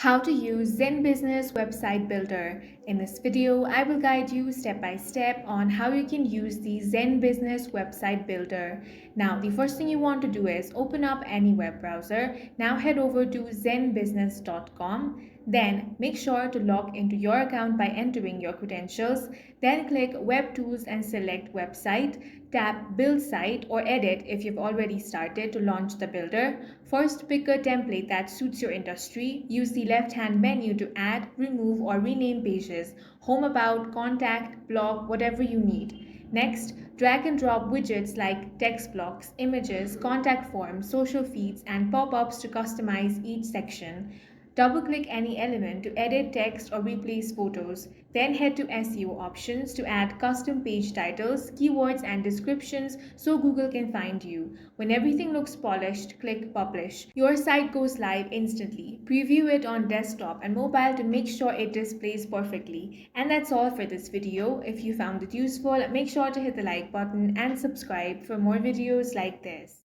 How to use ZenBusiness website builder. In this video, I will guide you step by step on how you can use the ZenBusiness website builder. Now, the first thing you want to do is open up any web browser. Now head over to zenbusiness.com. Then make sure to log into your account by entering your credentials. Then click Web Tools and select Website. Tap Build Site or Edit if you've already started to launch the builder. First, pick a template that suits your industry. Use the left-hand menu to add, remove, or rename pages, home, about, contact, blog, whatever you need. Next, drag and drop widgets like text blocks, images, contact forms, social feeds, and pop-ups to customize each section. Double-click any element to edit text or replace photos. Then head to SEO options to add custom page titles, keywords, and descriptions so Google can find you. When everything looks polished, click Publish. Your site goes live instantly. Preview it on desktop and mobile to make sure it displays perfectly. And that's all for this video. If you found it useful, make sure to hit the like button and subscribe for more videos like this.